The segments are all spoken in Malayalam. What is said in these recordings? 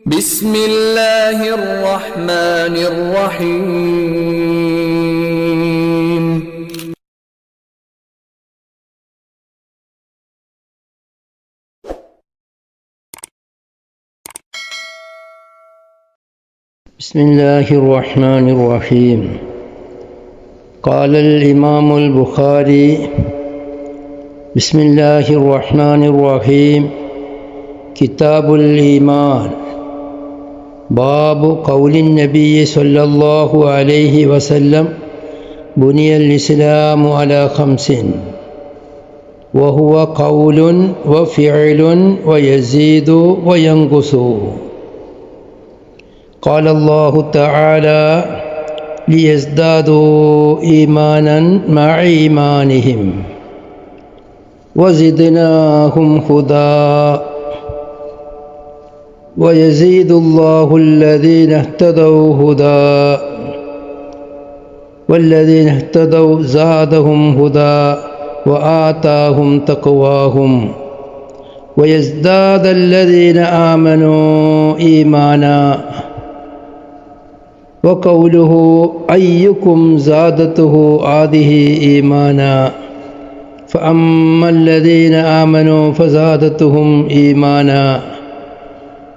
بسم الله الرحمن الرحيم بسم الله الرحمن الرحيم. قال الإمام البخاري بسم الله الرحمن الرحيم كتاب الإيمان باب قول النبي صلى الله عليه وسلم بني الإسلام على خمس وهو قول وفعل ويزيد وينقص. قال الله تعالى ليزدادوا إيمانا مع إيمانهم وزدناهم هدى ويزيد الله الذين اهتدوا هدى والذين اهتدوا زادهم هدى وآتاهم تقواهم ويزداد الذين آمنوا إيمانا. وقوله أيكم زادته هذه إيمانا فأما الذين آمنوا فزادتهم إيمانا.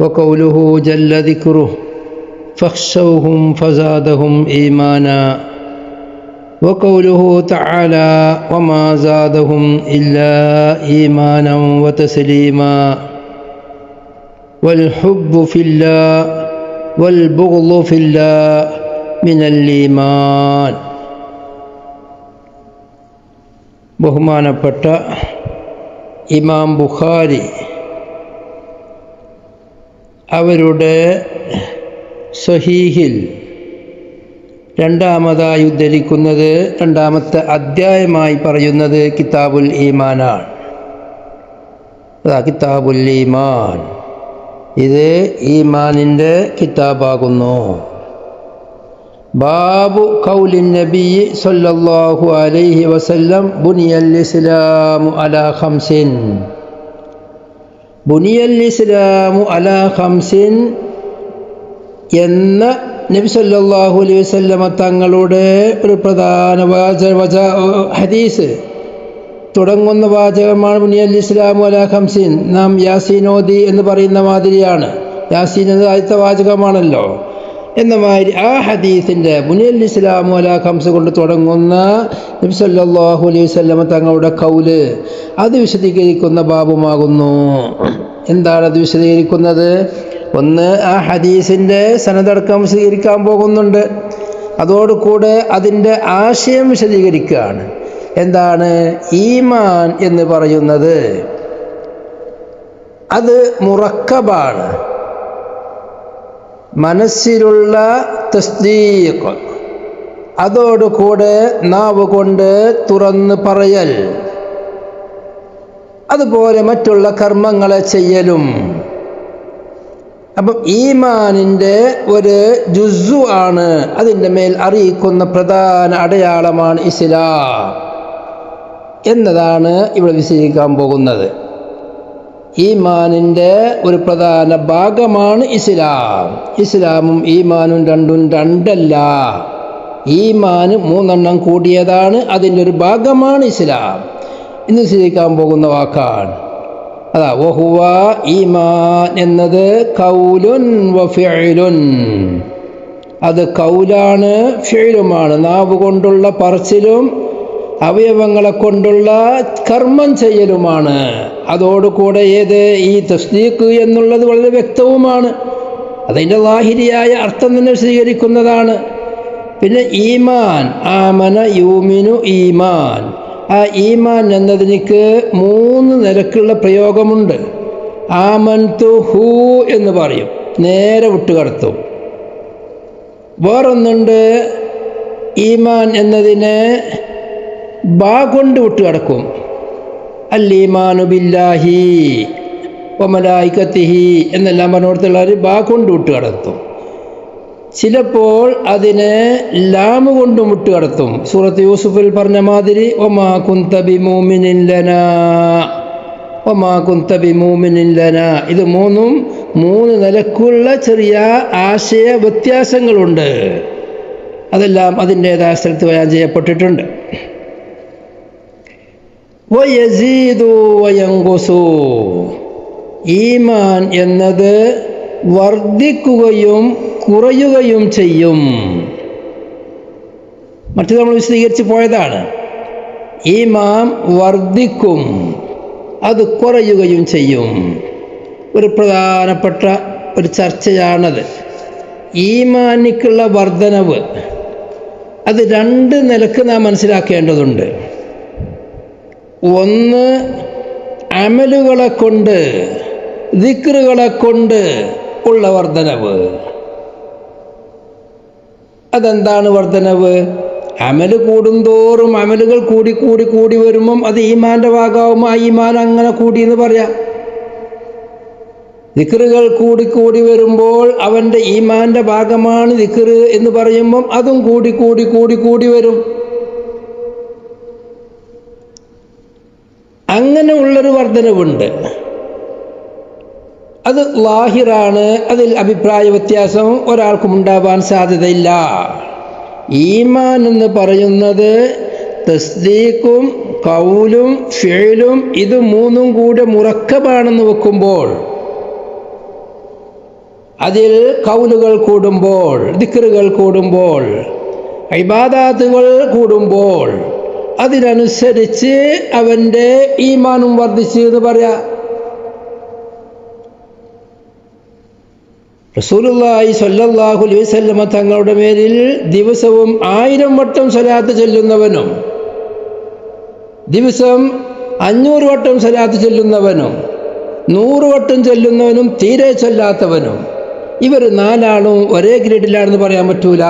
وقوله جل ذكره فاخشوهم فزادهم إيمانا. وقوله تعالى وما زادهم إلا إيمانا وتسليما. والحب في الله والبغض في الله من الإيمان. ബഹുമാനപ്പെട്ട ഇമാം ബുഖാരി അവരുടെ സ്വഹീഹിൽ രണ്ടാമതായി ഉദ്ധരിക്കുന്നത് രണ്ടാമത്തെ അധ്യായമായി പറയുന്നത് കിതാബുൽ ഈമാനാണ്. കിതാബുൽ ഈമാൻ ഇത് ഈമാനിൻ്റെ കിതാബാകുന്നു. ബാബു ഖൗലിൻ നബി സല്ലല്ലാഹു അലൈഹി വസല്ലം ബുനിയൽ ഇസ്ലാമു അലാ ഖംസിൻ. ബുനിയൽ ഇസ്ലാമു അലാ ഖംസിൻ എന്ന നബി സല്ലല്ലാഹു അലൈഹി വസല്ലമ തങ്ങളുടെ ഒരു പ്രധാന ഹദീസ് തുടങ്ങുന്ന വാചകമാണ് ബുനിയൽ ഇസ്ലാമു അലാ ഖംസിൻ. നാം യാസീൻ ഓതി എന്ന് പറയുന്ന മാതിരിയാണ്. യാസീൻ എന്ന ആദ്യത്തെ വാചകമാണല്ലോ. എന്ന മാതിരി ആ ഹദീസിൻ്റെ ബുനിയൽ ഇസ്ലാമു അലാ ഖംസ് കൊണ്ട് തുടങ്ങുന്ന നബി സല്ലല്ലാഹു അലൈഹി വസല്ലമ തങ്ങളുടെ ഖൗല് അത് വിശദീകരിക്കുന്ന ബാബുമാകുന്നു. എന്താണ് അത് വിശദീകരിക്കുന്നത്? ഒന്ന്, ആ ഹദീസിൻ്റെ സനദടക്കം വിശദീകരിക്കാൻ പോകുന്നുണ്ട്. അതോടുകൂടെ അതിൻ്റെ ആശയം വിശദീകരിക്കുകയാണ്. എന്താണ് ഈമാൻ എന്ന് പറയുന്നത്? അത് മുറക്കബാണ്. മനസ്സിലുള്ള തസ്ദീഖ്, അതോടുകൂടെ നാവ് കൊണ്ട് തുറന്ന് പറയൽ, അതുപോലെ മറ്റുള്ള കർമ്മങ്ങളെ ചെയ്യലും. അപ്പം ഈമാനിൻ്റെ ഒരു ജുസ്സു ആണ്. അതിൻ്റെ മേൽ അറിയിക്കുന്ന പ്രധാന അടയാളമാണ് ഇസ്ലാം എന്നതാണ് ഇവിടെ വിശദീകരിക്കാൻ പോകുന്നത്. ഈമാനിൻ്റെ ഒരു പ്രധാന ഭാഗമാണ് ഇസ്ലാം. ഇസ്ലാമും ഈമാനും രണ്ടും രണ്ടല്ല. ഈമാന് മൂന്നെണ്ണം കൂടിയതാണ്. അതിൻ്റെ ഒരു ഭാഗമാണ് ഇസ്ലാം. ഇന്ന് വിശദീകരിക്കാൻ പോകുന്ന വാക്കാണ് അതാ വഹുവ ഈമാൻ എന്നത് ഖൗലുൻ വഫിഅലുൻ. അത് ഖൗലാണ്, ഫിഅലുമാണ്. നാവ് കൊണ്ടുള്ള പറച്ചിലും അവയവങ്ങളെ കൊണ്ടുള്ള കർമ്മം ചെയ്യലുമാണ്. അതോടുകൂടെ ഏത് ഈ തസ്ദീഖ് എന്നുള്ളത് വളരെ വ്യക്തവുമാണ്. അതിൻ്റെ ലാഹിരിയായ അർത്ഥം തന്നെ സ്വീകരിക്കുന്നതാണ്. പിന്നെ ഈമാൻ, ആമന യൂമിനു ഈമാൻ. ആ ഈമാൻ എന്നതിനിക്ക് മൂന്ന് നിലക്കുള്ള പ്രയോഗമുണ്ട്. ആമൻതു ഹു എന്ന് പറയും, നേരെ വിട്ടുകടത്തും. വേറൊന്നുണ്ട്, ഈമാൻ എന്നതിനെ ബാ കൊണ്ട് വിട്ടുകിടക്കും. അൽ-ഈമാനു ബില്ലാഹി വമലായികത്തിഹി എന്നെല്ലാം പറഞ്ഞിടത്തുള്ള ഒരു ബാ കൊണ്ട് വിട്ടുകിടത്തും. ചിലപ്പോൾ അതിനെ ലാമ് കൊണ്ട് മുട്ടുകടത്തും. സൂറത്ത് യൂസുഫിൽ പറഞ്ഞ മാതിരി ഒമാ കുന്ത ബിമുഅ്മിനിൻ ലനാ വമാ കുന്ത ബിമൂമിനിൻ ലനാ. ഇത് മൂന്നും 3 നിലക്കുള്ള ചെറിയ ആശയ വ്യത്യാസങ്ങളുണ്ട്. അതെല്ലാം അതിൻ്റേതായ സ്ഥലത്ത് ബയാൻ ചെയ്യപ്പെട്ടിട്ടുണ്ട്. വയസീദു വയൻഖുസു. ഈമാൻ എന്നത് വർദ്ധിക്കുകയും കുറയുകയും ചെയ്യും. മറ്റു നമ്മൾ വിശദീകരിച്ച് പോയതാണ്. ഈമാൻ വർദ്ധിക്കും, അത് കുറയുകയും ചെയ്യും. ഒരു പ്രധാനപ്പെട്ട ഒരു ചർച്ചയാണത്. ഈമാനിക്കുള്ള വർധനവ് അത് 2 നിലക്ക് നാം മനസ്സിലാക്കേണ്ടതുണ്ട്. ഒന്ന്, അമലുകളെ കൊണ്ട്, ദിക്റുകളെ കൊണ്ട് ഉള്ള വർധനവ്. അതെന്താണ് വർധനവ്? അമല് കൂടുന്തോറും അമലുകൾ കൂടി കൂടി കൂടി വരുമ്പം അത് ഈമാന്റെ ഭാഗമാകുമ്പോൾ ആ ഈമാൻ അങ്ങനെ കൂടി എന്ന് പറയാം. ദിക്റുകൾ കൂടി കൂടി വരുമ്പോൾ അവൻ്റെ ഈമാന്റെ ഭാഗമാണ് ദിക്ർ എന്ന് പറയുമ്പം അതും കൂടി കൂടി കൂടി കൂടി വരും. അങ്ങനെ ഉള്ളൊരു വർധനവുണ്ട്. അത് ലാഹിറാണ്. അതിൽ അഭിപ്രായ വ്യത്യാസം ഒരാൾക്കും ഉണ്ടാവാൻ സാധ്യതയില്ല. ഈമാൻ എന്ന് പറയുന്നത് തസ്ദീഖും ഖൗലും ഫിഅലും ഇത് 3ഉം കൂടെ മുറക്കബാണെന്ന് വെക്കുമ്പോൾ, അതിൽ ഖൗലുകൾ കൂടുമ്പോൾ, ദിക്റുകൾ കൂടുമ്പോൾ, ഇബാദാത്തുകൾ കൂടുമ്പോൾ അതിനനുസരിച്ച് അവൻ്റെ ഈമാനും വർദ്ധിച്ചു എന്ന് പറയാം. റസൂലുള്ളാഹി സ്വല്ലല്ലാഹു അലൈഹി വസല്ലമ തങ്ങളുടെ മേലിൽ ദിവസവും 1000 വട്ടം സ്വലാത്ത് ചൊല്ലുന്നവനും ദിവസം 500 വട്ടം സ്വലാത്ത് ചൊല്ലുന്നവനും 100 വട്ടം ചൊല്ലുന്നവനും തീരെ ചൊല്ലാത്തവനും, ഇവർ 4 ആളും ഒരേ ഗ്രേഡിലാണെന്ന് പറയാൻ പറ്റൂല.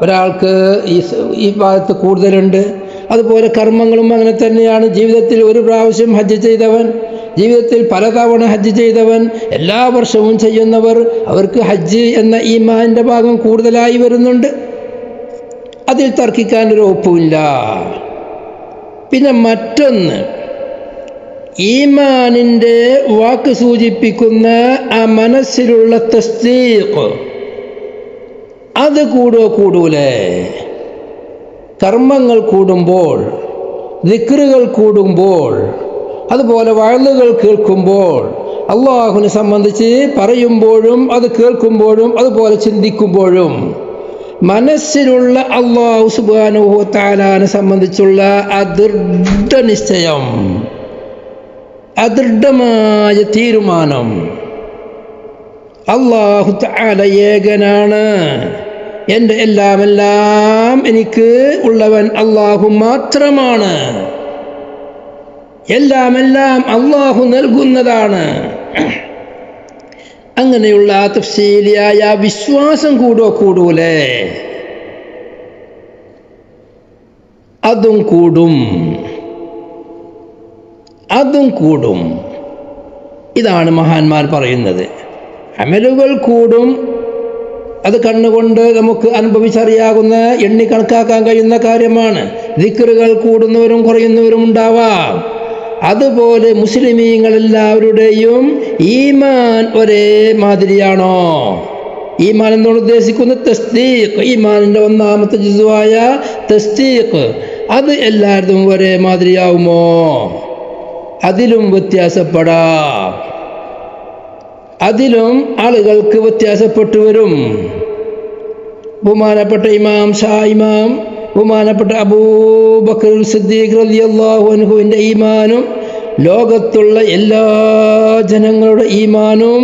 ഒരാൾക്ക് ഈ ഭാഗത്ത് കൂടുതലുണ്ട്. അതുപോലെ കർമ്മങ്ങളും അങ്ങനെ തന്നെയാണ്. ജീവിതത്തിൽ 1 പ്രാവശ്യം ഹജ്ജ് ചെയ്തവൻ, ജീവിതത്തിൽ പലതവണ ഹജ്ജ് ചെയ്തവൻ, എല്ലാ വർഷവും ചെയ്യുന്നവർ, അവർക്ക് ഹജ്ജ് എന്ന ഈമാന്റെ ഭാഗം കൂടുതലായി വരുന്നുണ്ട്. അതിൽ തർക്കിക്കാനൊരു ഒപ്പുമില്ല. പിന്നെ മറ്റൊന്ന്, ഈമാനിൻ്റെ വാക്ക് സൂചിപ്പിക്കുന്ന ആ മനസ്സിലുള്ള തസ്ദീഖ് അത് കൂടൂലേ? കർമ്മങ്ങൾ കൂടുമ്പോൾ, ദിക്റുകൾ കൂടുമ്പോൾ, അതുപോലെ വഅളുകൾ കേൾക്കുമ്പോൾ, അള്ളാഹുവിനെ സംബന്ധിച്ച് പറയുമ്പോഴും അത് കേൾക്കുമ്പോഴും അതുപോലെ ചിന്തിക്കുമ്പോഴും മനസ്സിലുള്ള അള്ളാഹു സുബ്ഹാനഹു വ തആലയെ സംബന്ധിച്ചുള്ള ദൃഢനിശ്ചയം, ദൃഢമായ തീരുമാനം, അള്ളാഹു തആല ഏകനാണ്, എൻ്റെ എല്ലാം എനിക്ക് ഉള്ളവൻ അള്ളാഹു മാത്രമാണ്, എല്ലാം അള്ളാഹു നൽകുന്നതാണ്. അങ്ങനെയുള്ള തഫ്സീലിയായ വിശ്വാസം കൂടൂലേ? അതും കൂടും. ഇതാണ് മഹാന്മാർ പറയുന്നത്. അമലുകൾ കൂടും, അത് കണ്ണുകൊണ്ട് നമുക്ക് അനുഭവിച്ചറിയാവുന്ന, എണ്ണി കണക്കാക്കാൻ കഴിയുന്ന കാര്യമാണ്. ദിക്റുകൾ കൂടുന്നവരും കുറയുന്നവരും ഉണ്ടാവാം. അതുപോലെ മുസ്ലിമീങ്ങളെല്ലാവരുടെയും ഈമാൻ ഒരേ മാതിരിയാണോ? ഈമാൻ എന്നോട് ഉദ്ദേശിക്കുന്നത് തസ്ദീഖ്, ഈമാനിൻ്റെ 1ാമത്തെ ജുസുവായ തസ്ദീഖ്, അത് എല്ലാവരും ഒരേ മാതിരിയാവുമോ? അതിലും വ്യത്യാസപ്പെടാം. അതിലും ആളുകൾക്ക് വ്യത്യാസപ്പെട്ടു വരും. ബഹുമാനപ്പെട്ട ഇമാം ബഹുമാനപ്പെട്ട അബൂബക്കർ സിദ്ദീഖ് റളിയല്ലാഹു അൻഹുവിൻ്റെ ഈമാനും ലോകത്തുള്ള എല്ലാ ജനങ്ങളുടെ ഈമാനും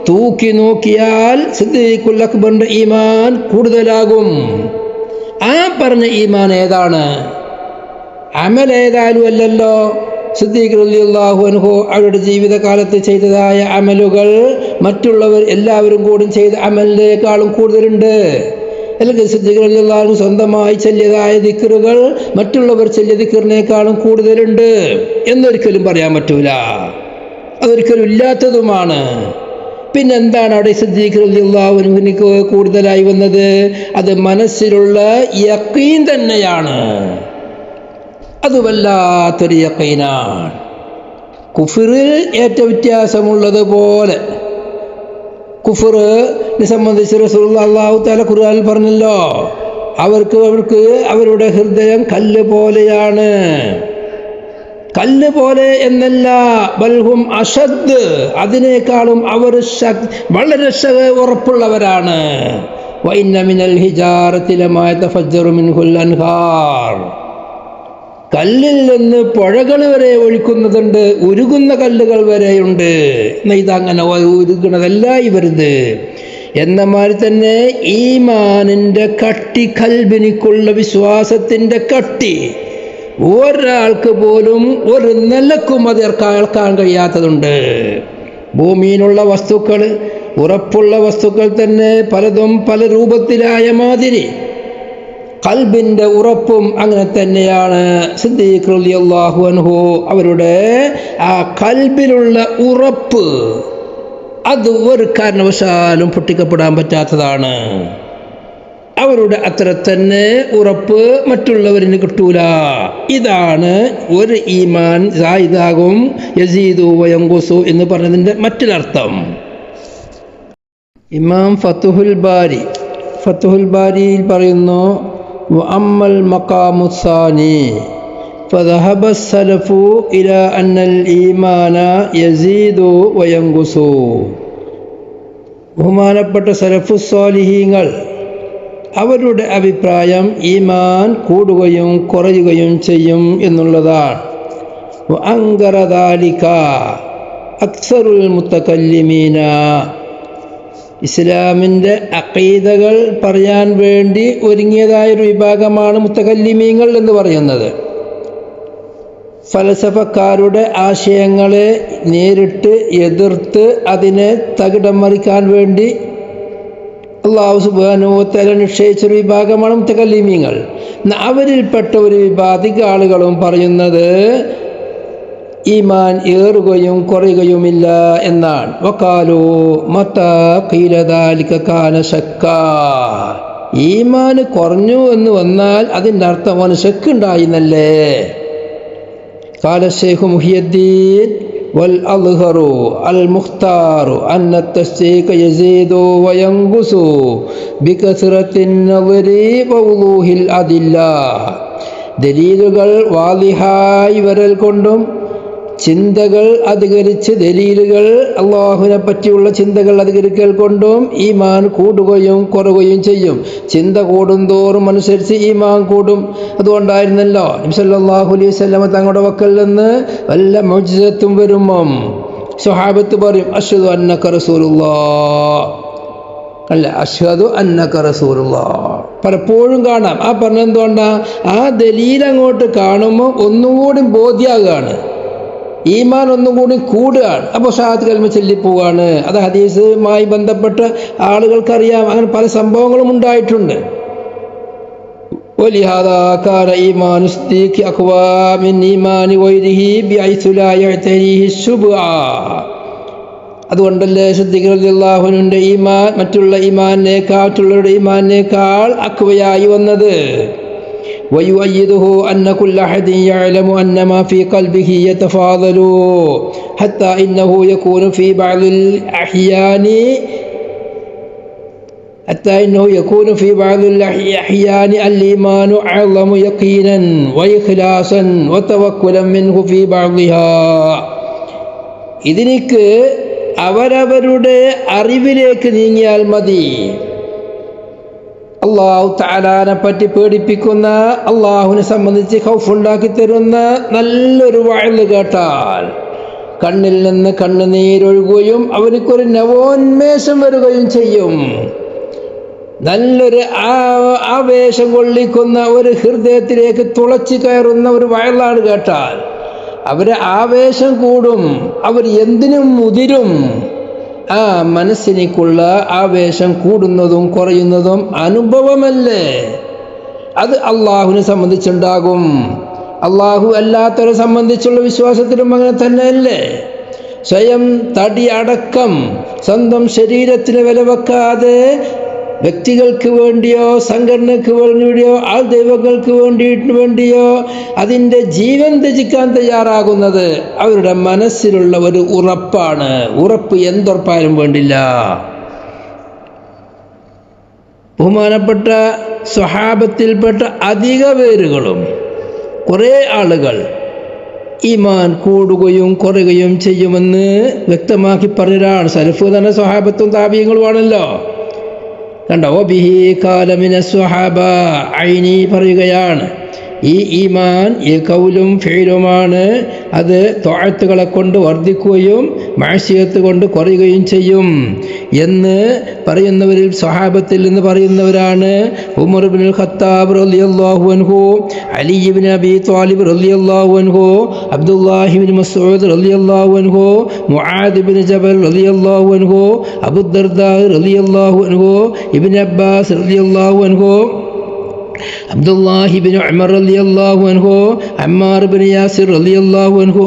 തൂക്കി നോക്കിയാൽ സിദ്ദീഖുൽ അക്ബറിൻ്റെ ഈമാൻ കൂടുതലാകും. ആ പറഞ്ഞ ഈമാൻ ഏതാണ്? അമൽ ഏതായാലും അല്ലല്ലോ. സിദ്ദീഖ് റളിയല്ലാഹു അൻഹു അവരുടെ ജീവിതകാലത്ത് ചെയ്തതായ അമലുകൾ മറ്റുള്ളവർ എല്ലാവരും കൂടി ചെയ്ത അമലിനേക്കാളും കൂടുതലുണ്ട്. അല്ലെങ്കിൽ സിദ്ദീഖ് റളിയല്ലാഹു അൻഹു സ്വന്തമായി ചൊല്ലിയതായ ദിക്റുകൾ മറ്റുള്ളവർ ചൊല്ലിയ ദിക്റിനേക്കാളും കൂടുതലുണ്ട് എന്നൊരിക്കലും പറയാൻ പറ്റൂല. അതൊരിക്കലും ഇല്ലാത്തതുമാണ്. പിന്നെന്താണ് അവിടെ സിദ്ദീഖ് റളിയല്ലാഹു അൻഹുവിന് കൂടുതലായി വന്നത്? അത് മനസ്സിലുള്ള യഖീൻ തന്നെയാണ്. അത് വല്ലാത്തൊരു യഖീനാണ്. കുഫറിൽ ഏറ്റ വ്യത്യാസമുള്ളതുപോലെ കുഫറിനെ സംബന്ധിച്ച് റസൂലുള്ളാഹി അല്ലാഹു തആല ഖുർആനിൽ പറഞ്ഞല്ലോ, അവർക്ക് അവരുടെ ഹൃദയം കല്ല് പോലെയാണ്. കല്ല് പോലെ എന്നല്ല, ബൽഹും അഷദ്, അതിനേക്കാളും അവർ വളരെ ഉറപ്പുള്ളവരാണ്. വഇന്ന മിനൽ ഹിജാറത്തി ലമാ യതഫജ്ജറു മിൻഹുൽ അൻഹാർ, കല്ലിൽ നിന്ന് പുഴകൾ വരെ ഒഴുക്കുന്നതുണ്ട്, ഉരുകുന്ന കല്ലുകൾ വരെയുണ്ട്. ഇതങ്ങനെ ഉരുകുന്നതല്ല ഇവരുത്. എന്ന മാതിരി തന്നെ ഈമാനിൻ്റെ കട്ടി, കൽബിനിക്കുള്ള വിശ്വാസത്തിൻ്റെ കട്ടി ഒരാൾക്ക് പോലും ഒരു നിലക്കും അത് കേൾക്കാൻ കഴിയാത്തതുണ്ട്. ഭൂമിയിലുള്ള വസ്തുക്കൾ, ഉറപ്പുള്ള വസ്തുക്കൾ തന്നെ പലതും പല രൂപത്തിലായ മാതിരി കൽബിൻ്റെ ഉറപ്പും അങ്ങനെ തന്നെയാണ്. സിദ്ദീഖ് റളിയല്ലാഹു അൻഹു അവരുടെ ആ കൽബിലുള്ള ഉറപ്പ് അത് ഒരു കാരണവശാലും പൊട്ടിക്കപ്പെടാൻ പറ്റാത്തതാണ്. അവരുടെ അത്ര തന്നെ ഉറപ്പ് മറ്റുള്ളവരിന് കിട്ടൂല. ഇതാണ് ഒരു ഈമാൻ സായിദാകും യസീദു വയങ്കുസു എന്ന് പറഞ്ഞതിൻ്റെ മറ്റൊരർത്ഥം. ഇമാം ഫതുഹുൽ ബാരിയിൽ പറയുന്നു, വഅമ്മൽ മഖാമു സാനി ഫദഹബ സലഫു ഇലാ അന്നൽ ഈമാന യസീദു വയങ്കുസു. ബഹുമാനപ്പെട്ട സലഫു സ്വാലിഹീങ്ങൾ അവരുടെ അഭിപ്രായം ഈമാൻ കൂടുകയും കുറയുകയും ചെയ്യും എന്നുള്ളതാണ്. വഅൻകറ ദാലിക അക്സറുൽ മുതകല്ലിമീന, ഇസ്ലാമിൻ്റെ അഖീദകൾ പറയാൻ വേണ്ടി ഒരുങ്ങിയതായൊരു വിഭാഗമാണ് മുതകല്ലിമീങ്ങൾ എന്ന് പറയുന്നത്. ഫലസഫക്കാരുടെ ആശയങ്ങളെ നേരിട്ട് എതിർത്ത് അതിനെ തകിടം മറിക്കാൻ വേണ്ടി അല്ലാഹു സുബ്ഹാനഹു വ തആല നിശ്ചയിച്ചൊരു വിഭാഗമാണ് മുതകല്ലിമീങ്ങൾ. അവരിൽപ്പെട്ട ഒരു വിഭാഗിക ആളുകളും പറയുന്നത് ഈമാൻ ഏറുകയും കുറയുകയുമില്ല എന്നാണ്. വഖാലു മതാ ഖീല ദാലിക കാന ശക്കാ, ഈമാൻ കുറഞ്ഞു എന്ന് വന്നാൽ അതിൻ്റെ അർത്ഥം അവന് ശക്കുണ്ടായി എന്നല്ലേ. ഖാല ശൈഖ് മുഹിയുദ്ദീൻ വൽ അൽഹറു അൽ മുഖ്താറു അന്ന തസ്ദീഖ യസീദു വയൻഖുസു ബികസ്റത്തിൻ നളരി വവുളൂഹിൽ അദില്ല, ദലീലുകൾ വാളിഹായി വരൽ കൊണ്ടും ചിന്തകൾ അധികരിച്ച് ദലീലുകൾ അള്ളാഹുവിനെ പറ്റിയുള്ള ചിന്തകൾ അധികരിക്കൽ കൊണ്ടും ഈമാൻ കൂടുകയും കുറയുകയും ചെയ്യും. ചിന്ത കൂടുന്തോറും അനുസരിച്ച് ഈമാൻ കൂടും. അതുകൊണ്ടായിരുന്നല്ലോ നബി സല്ലല്ലാഹു അലൈഹി വസല്ലം തങ്ങളുടെ വക്കൽ നിന്ന് വല്ല മുഅ്ജിസത്തും വരുമ്പം സ്വഹാബത്ത് പറയും അഷ്ഹദു അന്നക റസൂലുള്ളാഹ്, അല്ല അഷ്ഹദു അന്നക റസൂലുള്ളാഹ്. പലപ്പോഴും കാണാം. ആ പറഞ്ഞെന്തുകൊണ്ടാ, ആ ദലീൽ അങ്ങോട്ട് കാണുമ്പോൾ ഒന്നുകൂടി ബോധ്യമാകുകയാണ്, ഈമാൻ ഒന്നും കൂടി കൂടുകയാണ്. അപ്പോൾ ഷഹാദത്ത് കലിമ ചൊല്ലിപ്പോവാണ്. അത് ഹദീസുമായി ബന്ധപ്പെട്ട ആളുകൾക്കറിയാം. അങ്ങനെ പല സംഭവങ്ങളും ഉണ്ടായിട്ടുണ്ട്. ولهذا كان إيمان الصديق أقوى من إيمان غيره بحيث لا يعتريه الشبهة. അതുകൊണ്ടല്ലേ സിദ്ദീഖ് റളിയല്ലാഹു അൻഹുവിന്റെ ഈമാൻ മറ്റുള്ളവരുടെ ഈമാനേക്കാൾ അക്വയായി വന്നത്. ويؤيده أن كل أحد يعلم أن ما في قلبه يتفاضل حتى إنه يكون في بعض الأحيان الإيمان أعظم يقينا وإخلاصا وتوكلا منه في بعضها. ഇതിനിക്ക് അവരവരുടെ അറിവിലേക്ക് നീങ്ങിയാൽ മതി. അള്ളാഹു തആലാനെ പറ്റി പേടിപ്പിക്കുന്ന, അള്ളാഹുവിനെ സംബന്ധിച്ച് ഖൗഫുണ്ടാക്കി തരുന്ന നല്ലൊരു വഅദ് കേട്ടാൽ കണ്ണിൽ നിന്ന് കണ്ണുനീരൊഴുകുകയും അവനിക്കൊരു നവോന്മേഷം വരികയും ചെയ്യും. നല്ലൊരു ആവേശം കൊള്ളിക്കുന്ന ഒരു ഹൃദയത്തിലേക്ക് തുളച്ചു കയറുന്ന ഒരു വഅദാണ് കേട്ടാൽ അവരെ ആവേശം കൂടും, അവർ എന്തിനും മുതിരും. ആ മനസ്സിനേക്കുള്ള ആവേശം കൂടുന്നതും കുറയുന്നതും അനുഭവമല്ലേ, അത് അള്ളാഹുവിനെ സംബന്ധിച്ചുണ്ടാകും. അള്ളാഹു അല്ലാത്തവരെ സംബന്ധിച്ചുള്ള വിശ്വാസത്തിലും അങ്ങനെ തന്നെയല്ലേ. സ്വയം തടി അടക്കം സ്വന്തം ശരീരത്തിന് വില വെക്കാതെ വ്യക്തികൾക്ക് വേണ്ടിയോ സംഘടനയ്ക്ക് വേണ്ടിയോ ആൾ ദൈവങ്ങൾക്ക് വേണ്ടിയോ അതിൻ്റെ ജീവൻ ത്യജിക്കാൻ തയ്യാറാകുന്നത് അവരുടെ മനസ്സിലുള്ള ഒരു ഉറപ്പാണ്. ഉറപ്പ് എന്തുറപ്പായാലും വേണ്ടില്ല. ബഹുമാനപ്പെട്ട സ്വഹാബത്തിൽപ്പെട്ട അധിക പേരുകളും കുറേ ആളുകൾ ഈമാൻ കൂടുകയും കുറയുകയും ചെയ്യുമെന്ന് വ്യക്തമാക്കി പറഞ്ഞൊരാണ്. സലഫ് തന്നെ സ്വഹാബത്തും താബീങ്ങളുമാണല്ലോ. കണ്ടോ, ബിഹി കാലമിന സ്വഹാബ, ഐനി പറയുകയാണ്, ഈ ഈമാൻ ഈ കൗലും ഫിഅലുമാണ്. അത് ത്വഅത്തുകളെ കൊണ്ട് വർദ്ധിക്കുകയും മഅസിയത്ത് കൊണ്ട് കുറയുകയും ചെയ്യും എന്ന് പറയുന്നവരിൽ സ്വഹാബത്തിൽ നിന്ന് പറയുന്നവരാണ് ഉമർ ഇബ്നുൽ ഖത്താബ് റളിയല്ലാഹു അൻഹു, അലി ഇബ്നു അബി ത്വാലിബ് റളിയല്ലാഹു അൻഹു, അബ്ദുല്ലാഹി ഇബ്നു മസ്ഊദ് റളിയല്ലാഹു അൻഹു, മുആദ് ഇബ്നു ജബൽ റളിയല്ലാഹു അൻഹു, അബൂ ദർദാ റളിയല്ലാഹു അൻഹു, ഇബ്നു അബ്ബാസ് റളിയല്ലാഹു അൻഹു, അബ്ദുല്ലാഹി ഇബ്നു ഉമർ റളിയല്ലാഹു അൻഹു, അമ്മാർ ഇബ്നു യാസിർ റളിയല്ലാഹു അൻഹു,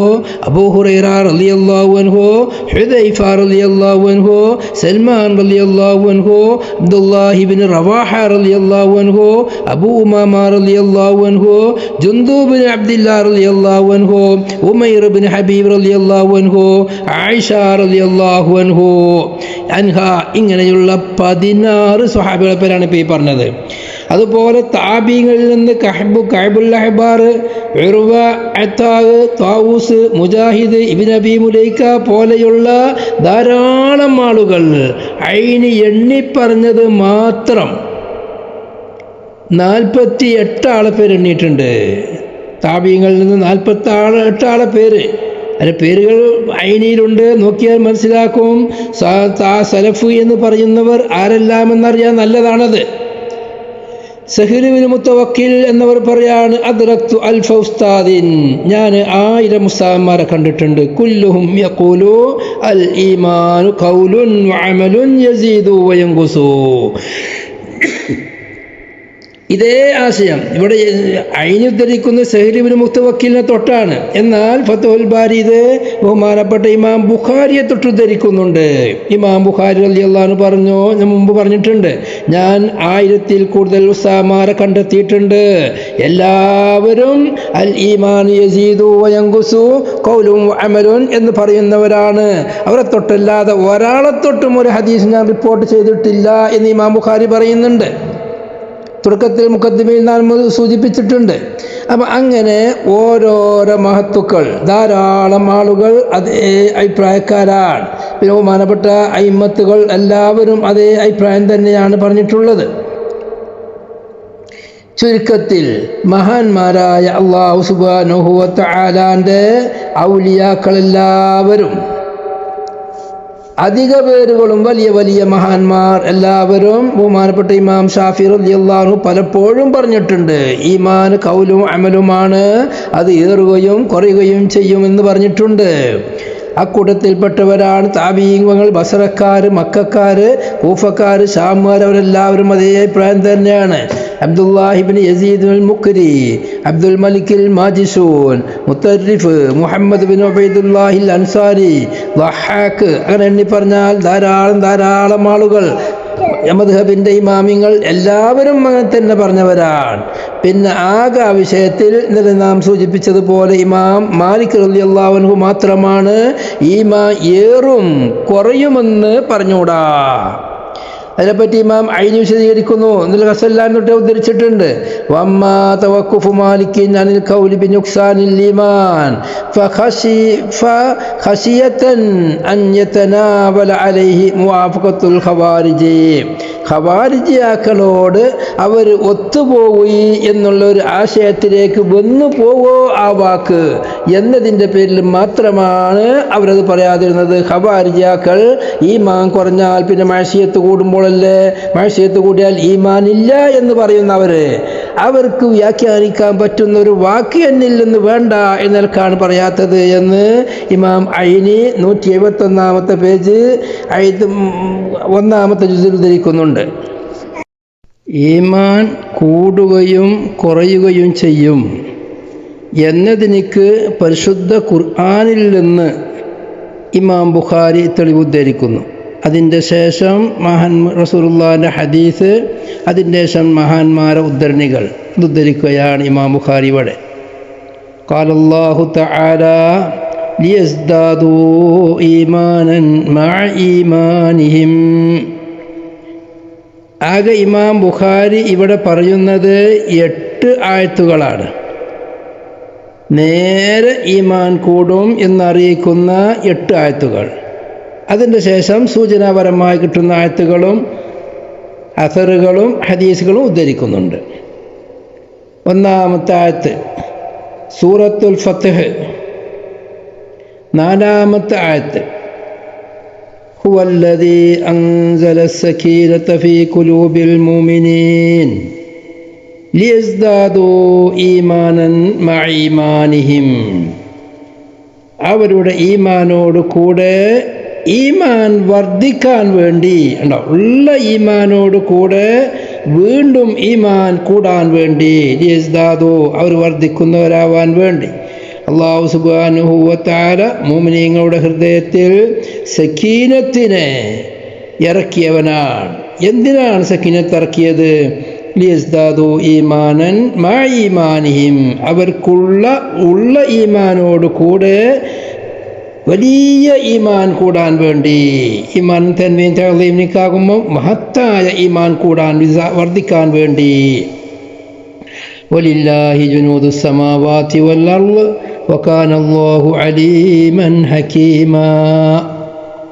അബൂ ഹുറൈറ റളിയല്ലാഹു അൻഹു, ഹുദൈഫ റളിയല്ലാഹു അൻഹു, സൽമാൻ റളിയല്ലാഹു അൻഹു, അബ്ദുല്ലാഹി ഇബ്നു റവാഹ റളിയല്ലാഹു അൻഹു, അബൂ ഉമാമ റളിയല്ലാഹു അൻഹു, ജുന്ദുബ് ഇബ്നു അബ്ദില്ലാ റളിയല്ലാഹു അൻഹു, ഉമൈർ ഇബ്നു ഹബീബ് റളിയല്ലാഹു അൻഹു, ആയിഷ റളിയല്ലാഹു അൻഹ. ഇങ്ങനെയുള്ള 16 സ്വഹാബികളെ പേരാണ് ഇപ്പോൾ ഈ പറഞ്ഞത്. അതുപോലെ താബീങ്ങളിൽ നിന്ന് കഅബുൽ അഹ്ബാർ, ഉർവ, അത്താഅ്, താവൂസ്, മുജാഹിദ്, ഇബ്നു അബീ മുലൈക പോലെയുള്ള ധാരാളം ആളുകൾ ഐനി എണ്ണിപ്പറഞ്ഞത് മാത്രം 48 ആളെ പേര് എണ്ണിയിട്ടുണ്ട്. താബീങ്ങളിൽ നിന്ന് 48 ആളെ പേര്. അതിൻ്റെ പേരുകൾ ഐനിയിലുണ്ട്, നോക്കിയാൽ മനസ്സിലാക്കും. സലഫ് എന്ന് പറയുന്നവർ ആരെല്ലാമെന്നറിയാൻ നല്ലതാണത്. സഹീൽ ഇബ്നു മുത്തവക്കിൽ എന്നവർ പറയാണ്, അദ്റക്തു അൽഫ ഉസ്താദിൻ, ഞാൻ 1000 ഉസ്താദന്മാരെ കണ്ടിട്ടുണ്ട്. കുല്ലുഹും യഖൂലു അൽ ഈമാനു ഖൗലുൻ വഅമലുൻ യസീദു വയൻഖുസു. ഇതേ ആശയം ഇവിടെ ഐനി ഉദ്ധരിക്കുന്ന സഹീൽ ഇബ്നു മുത്തവക്കിലിനെ തൊട്ടാണ്. എന്നാൽ ഫത്ഹുൽ ബാരി ഇത് ബഹുമാനപ്പെട്ട ഇമാം ബുഖാരിയെ തൊട്ട് ഉദ്ധരിക്കുന്നുണ്ട്. ഇമാം ബുഖാരി റളിയല്ലാഹു അൻഹു പറഞ്ഞു, ഞാൻ മുമ്പ് പറഞ്ഞിട്ടുണ്ട്, ഞാൻ 1000-ൽ കൂടുതൽ ഉസ്താദന്മാരെ കണ്ടെത്തിയിട്ടുണ്ട്. എല്ലാവരും അൽ ഈമാൻ യസീദു വയൻഖുസു ഖൗലുൻ വഅമലുൻ എന്ന് പറയുന്നവരാണ്. അവരെ തൊട്ടല്ലാതെ ഒരാളെ തൊട്ടും ഒരു ഹദീസ് ഞാൻ റിപ്പോർട്ട് ചെയ്തിട്ടില്ല എന്ന് ഇമാം ബുഖാരി പറയുന്നുണ്ട്. തുടക്കത്തിൽ മുഖദ്ദിമയിൽ നാം സൂചിപ്പിച്ചിട്ടുണ്ട്. അപ്പം അങ്ങനെ ഓരോരോ മഹത്തുക്കൾ, ധാരാളം ആളുകൾ അതേ അഭിപ്രായക്കാരാണ്. പിന്നെ ബഹുമാനപ്പെട്ട അയിമ്മത്തുകൾ എല്ലാവരും അതേ അഭിപ്രായം തന്നെയാണ് പറഞ്ഞിട്ടുള്ളത്. ചുരുക്കത്തിൽ മഹാന്മാരായ അല്ലാഹു സുബ്ഹാനഹു വ തആലാന്റെ ഔലിയാക്കളെല്ലാവരും, അധിക പേരുകളും വലിയ വലിയ മഹാന്മാർ എല്ലാവരും, ബഹുമാനപ്പെട്ട ഇമാം ഷാഫി റളിയല്ലാഹു അൻഹു പലപ്പോഴും പറഞ്ഞിട്ടുണ്ട്, ഈമാൻ ഖൗലും അമലുമാണ്, അത് ഏറുകയും കുറയുകയും ചെയ്യുമെന്ന് പറഞ്ഞിട്ടുണ്ട്. അക്കൂട്ടത്തിൽപ്പെട്ടവരാണ് താബീങ്ങൾ, ബസറക്കാർ, മക്കക്കാർ, കൂഫക്കാർ, ഷാമുകാർ, അവരെല്ലാവരും അതേ അഭിപ്രായം തന്നെയാണ്. അബ്ദുല്ലാഹി ഇബ്നു യസീദ് അൽ മുഖ്രി, അബ്ദുൽ മലിക് അൽ മാജിസൂൻ, മുത്തറിഫ്, മുഹമ്മദ് ബിൻ ഉബൈദുല്ലാഹി അൽ അൻസാരി, ദഹാക്ക്, അങ്ങനെ എണ്ണി പറഞ്ഞാൽ ധാരാളം ആളുകൾ, മദ്ഹബിൻ്റെ ഇമാമിങ്ങൾ എല്ലാവരും അങ്ങനെ തന്നെ പറഞ്ഞവരാണ്. പിന്നെ ആകെ ആ വിഷയത്തിൽ ഇന്നലെ നാം സൂചിപ്പിച്ചതുപോലെ ഇമാം മാലിക് റളിയല്ലാഹു അൻഹു മാത്രമാണ് ഈമാൻ ഏറും കുറയുമെന്ന് പറഞ്ഞുകൂടാ. അതിനെപ്പറ്റി ഇമാം ഐനി വിശദീകരിക്കുന്നു. ഇന്നലെ റസൂലുള്ളാഹി തൊട്ട് ഉദ്ധരിച്ചിട്ടുണ്ട്, വമ്മാ തവഖുഫു മാലികിൻ അനിൽ ഖൗലി ബിനുഖ്സാനിൽ ഈമാൻ ഫഖശിയതൻ അൻ യതനാവല അലൈഹി മുവാഫഖത്തുൽ ഖവാരിജി. ഖവാരിജിയാക്കളോട് അവർ ഒത്തുപോയി എന്നുള്ള ഒരു ആശയത്തിലേക്ക് വന്നു പോവോ ആ വാക്ക് എന്നതിൻ്റെ പേരിൽ മാത്രമാണ് അവരത് പറയാതിരുന്നത്. ഖവാരിജിയാക്കൾ ഈമാൻ കുറഞ്ഞാൽ പിന്നെ മഅസിയത്ത് കൂടുമ്പോഴല്ലേ, മഅസിയത്ത് കൂടിയാൽ ഈമാൻ ഇല്ല എന്ന് പറയുന്നവർ, അവർക്ക് വ്യാഖ്യാനിക്കാൻ പറ്റുന്ന ഒരു വാക്ക് എന്നിൽ നിന്ന് വേണ്ട എന്നൽക്കാണ് പറയാത്തത് എന്ന് ഇമാം ഐനി 171 പേജ് 1 ജുസിൽ ഉദ്ധരിക്കുന്നുണ്ട്. ഈമാൻ കൂടുകയും കുറയുകയും ചെയ്യും എന്നതിനിക്ക് പരിശുദ്ധ ഖുർആനിൽ നിന്ന് ഇമാം ബുഖാരി തെളിവുദ്ധരിക്കുന്നു. അതിൻ്റെ ശേഷം റസൂലുള്ളാഹിൻ്റെ ഹദീസ്, അതിൻ്റെ ശേഷം മഹാന്മാരെ ഉദ്ധരണികൾ ഉദ്ധരിക്കുകയാണ് ഇമാം ബുഖാരി ഇവിടെ. ഖാലല്ലാഹു തആല ലിയസ്ദാദൂ ഈമാനൻ മഅ ഈമാനിഹിം. ആകെ ഇമാം ബുഖാരി ഇവിടെ പറയുന്നത് 8 ആയത്തുകളാണ്. നേരെ ഈമാൻ കൂടും എന്നറിയിക്കുന്ന 8 ആയത്തുകൾ. അതിൻ്റെ ശേഷം സൂചനാപരമായി കിട്ടുന്ന ആയത്തുകളും അസറുകളും ഹദീസുകളും ഉദ്ധരിക്കുന്നുണ്ട്. ഒന്നാമത്തെ ആയത്ത് സൂറത്തുൽ ഫത്ഹ്, 4-ാമത്തെ ആയത്ത് ഹുവല്ലദീ അൻസലസ്സകീനത ഫീ ഖുലൂബിൽ മുഅ്മിനീൻ ലിയസ്ദാദൂ ഈമാനൻ മഅ ഈമാനിഹിം. അവരുടെ ഈമാനോട് കൂടെ ഈമാൻ വർദ്ധിക്കാൻ വേണ്ടി, ഉള്ള ഈമാനോട് കൂടെ വീണ്ടും ഈമാൻ കൂടാൻ വേണ്ടി, ലിയസ്ദാദൂ അവർ വർദ്ധിക്കുന്നവരാവാൻ വേണ്ടി അല്ലാഹു സുബ്ഹാനഹു വ തആല മുഅ്മിനീങ്ങളുടെ ഹൃദയത്തിൽ സക്കീനത്തിനെ ഇറക്കിയവനാണ്. എന്തിനാണ് സക്കീനത്ത് ഇറക്കിയത്? ലിയസ്ദാദൂ ഈമാനൻ മഅ ഈമാനിഹിം, ഉള്ള ഈമാനോട് കൂടെ വലിയ ഈമാൻ കൂടാൻ വേണ്ടി. ഈമാൻ തൻവീൻ തഅളീമിനാകുമ്പോൾ മഹത്തായ ഈമാൻ കൂടാൻ വർദ്ധിക്കാൻ വേണ്ടി. വലില്ലാഹി ജുനൂദുസ് സമാവാതി വൽ അർള് വകാന അല്ലാഹു അലീമൻ ഹകീമാ.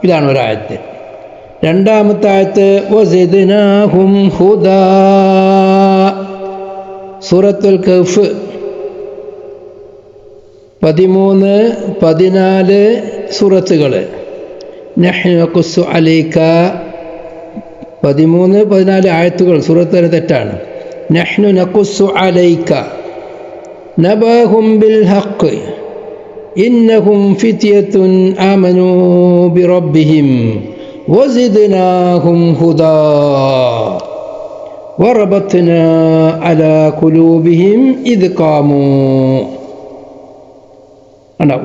ഇതാണ് ഒരായത്ത്. 2-ാമത്തെ ആയത്ത് വസിദ്നാഹും ഹുദാ, സൂറത്തുൽ കഹ്ഫ് 13, 14 സൂറത്തുകൾ. നഹ്നു നഖുസ്സു അലൈക 13, 14 ആയത്തുകൾ. സൂറത്ത് തെറ്റാണ്. നഹ്നു നഖുസ്സു അലൈക നബഅഹും ബിൽ ഹഖ് ഇന്നഹും ഫിത്യത്തുൻ ആമനൂ ബിറബ്ബിഹിം വസിദ്നാഹും ഹുദാ വറബത്നാ അലാ ഖുലൂബിഹിം ഇദ് ഖാമൂ.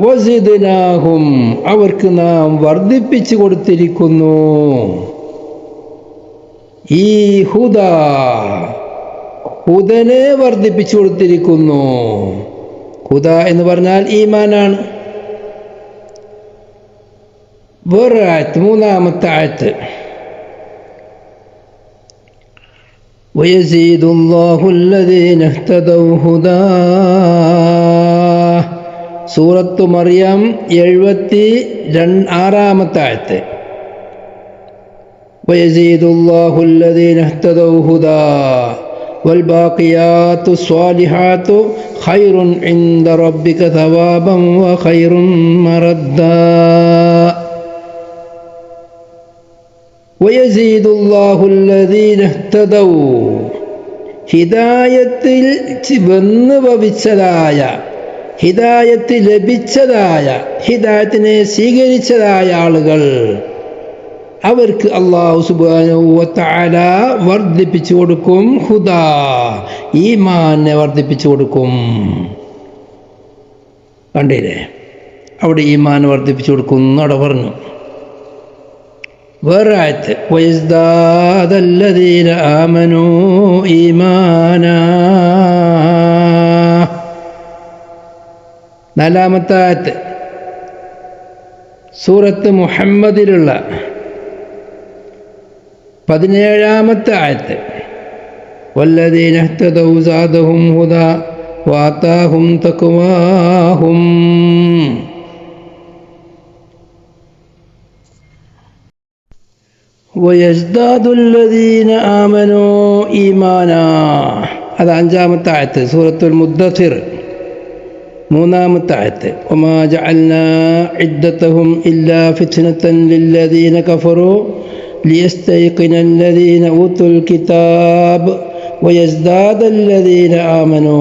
വസിദ്നാഹും അവർക്ക് നാം വർദ്ധിപ്പിച്ചു കൊടുത്തിരിക്കുന്നു. ഈ ഹുദനെ വർദ്ധിപ്പിച്ചു കൊടുത്തിരിക്കുന്നു. ഹുദ എന്ന് പറഞ്ഞാൽ ഈമാനാണ്. വേറെ ആയത്ത്, 3-ാമത്തെ ആയത്ത് വയസീദുല്ലാഹു അല്ലദീന ഇഹ്തദൗ ഹുദാ, സൂറത്തു മറിയം 76-ാമത്തെ ആയത്ത്. വയസീദുല്ലാഹു അല്ലദീന ഇഹ്തദൗ ഹുദാ വൽബാഖിയാത്തു സ്വാലിഹാത്തു ഖൈറുൻ ഇൻദ റബ്ബിക സവാബൻ വഖൈറുൻ മറദ്ദാ. വയസീദുല്ലാഹു അല്ലദീന ഇഹ്തദൗ, ഹിദായത്തിൽ വന്നു ഭവിച്ചതായ, ഹിദായത്ത് ലഭിച്ചതായ, ഹിദായത്തിനെ സ്വീകരിച്ചതായ ആളുകൾ, അവർക്ക് അല്ലാഹു സുബ്ഹാനഹു വ തആല വർദ്ധിപ്പിച്ചു കൊടുക്കും. ഹുദാ, ഈമാനെ വർദ്ധിപ്പിച്ചു കൊടുക്കും. കണ്ടില്ലേ, അവിടെ ഈമാൻ വർദ്ധിപ്പിച്ചു കൊടുക്കും അവിടെ പറഞ്ഞു. വേറെ ആയത്ത് വയസ്ദാദല്ലദീന ആമനൂ ഈമാനാ, 4-ാമത്തെ ആയത്ത് സൂറത്ത് മുഹമ്മദിലുള്ള 17-ാമത്തെ ആയത്ത് വല്ലദീന ഇഹ്തദൗ സാദഹും ഹുദാ വആതാഹും തഖ്വാഹും. വയസ്ദാദുല്ലദീന ആമനൂ ഈമാനാ, അത് 5-ാമത്തെ ആയത്ത് സൂറത്തുൽ മുദ്ദസിർ. 3-ാമത്തെ ആയത്ത് വമാ ജഅൽനാ ഇദ്ദതഹും ഇല്ലാ ഫിത്നതൻ ലില്ലദീന കഫറൂ ലിയസ്തൈഖിനല്ലദീന ഊതുൽ കിതാബ് വയസ്ദാദല്ലദീന ആമനൂ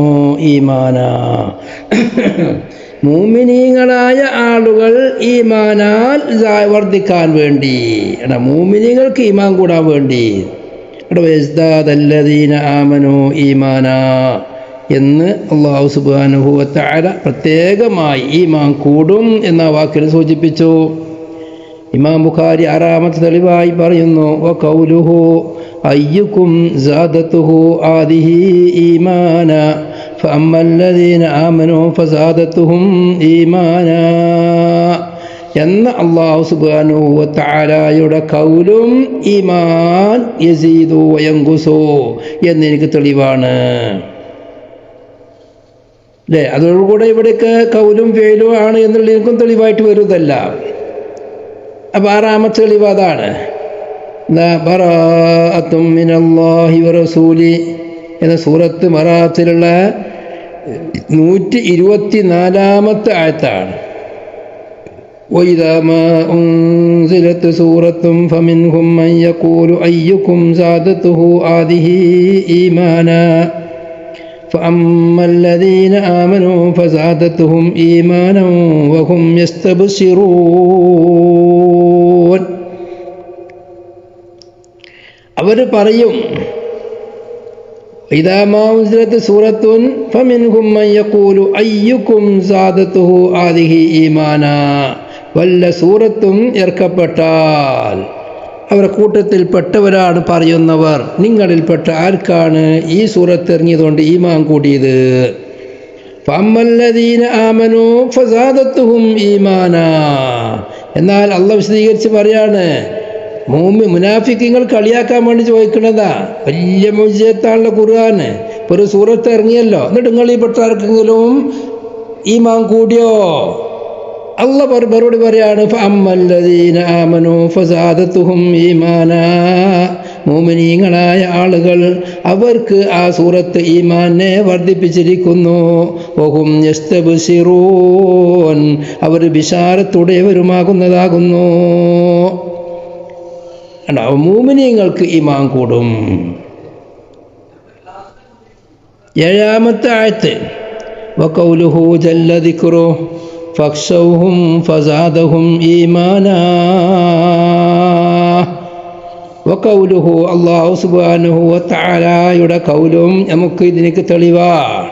ഈമാനാ. മൂമിനീങ്ങളായ ആളുകൾ ഈമാനാൽ വർദ്ധിക്കാൻ വേണ്ടി, മൂമിനീങ്ങൾക്ക് ഈമാൻ കൂടാൻ വേണ്ടി. വയസ്ദാദല്ലദീന ആമനൂ ഈമാനാ എന്ന് അല്ലാഹു സുബ്ഹാനഹു വ തആല പ്രത്യേകമായി ഈമാൻ കൂടും എന്ന വാക്കിൽ സൂചിപ്പിച്ചു. ഇമാം ബുഖാരി ആറാമത്തെ തെളിവായി പറയുന്നു വഖൗലുഹു അയ്യുക്കും സാദത്തുഹു ആദിഹി ഈമാന ഫഅമ്മല്ലദീന ആമനൂ ഫസാദത്തുഹും ഈമാന എന്ന അല്ലാഹു സുബ്ഹാനഹു വ തആലയുടെ ഖൗലും ഈമാൻ യസീദു വയൻഖുസു എന്നെനിക്ക് തെളിവാണ്. അല്ലേ? അതോടുകൂടെ ഇവിടേക്ക് കൗലും ഫേലും ആണ് എന്നുള്ള എനിക്കും തെളിവായിട്ട് വരുന്നതല്ല. അപ്പം ആറാമത്തെ തെളിവ് അതാണ്. ബറാഅത്തും മിനല്ലാഹി വറസൂലി എന്ന സൂറത്ത് ബറാഅത്തിലുള്ള 124 ആയത്താണ്. وإذا ما أنزلت سورة فمنهم من يقول أيكم زادته هذه إيمانا فأما الذين آمنوا فزادتهم إيمانا وهم يستبشرون. അവർ പറയും إذا ما أنزلت سورة فمنهم من يقول أيكم زادته هذه إيمانا. വല്ല സൂറത്തും ഇറക്കപ്പെട്ടാൽ അവരുടെ കൂട്ടത്തിൽപ്പെട്ടവരാണ് പറയുന്നവർ, നിങ്ങളിൽപ്പെട്ട ആർക്കാണ് ഈ സൂറത്ത് ഇറങ്ങിയതുകൊണ്ട് ഈമാൻ കൂടിയത്? ഫഅമ്മല്ലദീന ആമനൂ ഫസാദത്തുഹും ഈമാനാ. എന്നാൽ അള്ളാഹ് വിശദീകരിച്ച് പറയാണ്, മുനാഫിക്കുകൾ കളിയാക്കാൻ വേണ്ടി ചോദിക്കുന്നതാ. വലിയ മുഅ്ജിസത്താണല്ലോ ഖുർആന്. ഇപ്പോൾ ഒരു സൂറത്ത് ഇറങ്ങിയല്ലോ, എന്നിട്ട് നിങ്ങളിൽ പെട്ട ആർക്കെങ്കിലും ഈമാൻ കൂടിയോ? അള്ളാഹ് മറുപടി പറയാണ് ഫഅമ്മല്ലദീന ആമനൂ ഫസാദത്തുഹും ഈമാനാ. മുഅ്മിനീങ്ങളായ ആളുകൾ അവർക്ക് ആ സൂറത്ത് ഈമാനെ വർദ്ധിപ്പിച്ചിരിക്കുന്നു. വഹും യസ്തബ്ശിറൂൻ, അവർ ബിശാരത്തുടയവരുമാകുന്നതാകുന്നു. മുഅ്മിനീങ്ങൾക്ക് ഈമാൻ കൂടും. ഏഴാമത്തെ ആയത്ത് വഖൗലുഹു ജല്ല ദിക്റുഹു ഫഖ്ശൗഹും ഫസാദഹും ഈമാനാ. വഖൗലുഹു അല്ലാഹു സുബ്ഹാനഹു വ തആലയുടെ ഖൗലും നമുക്ക് ഇതിനേക്ക് തെളിവാണ്.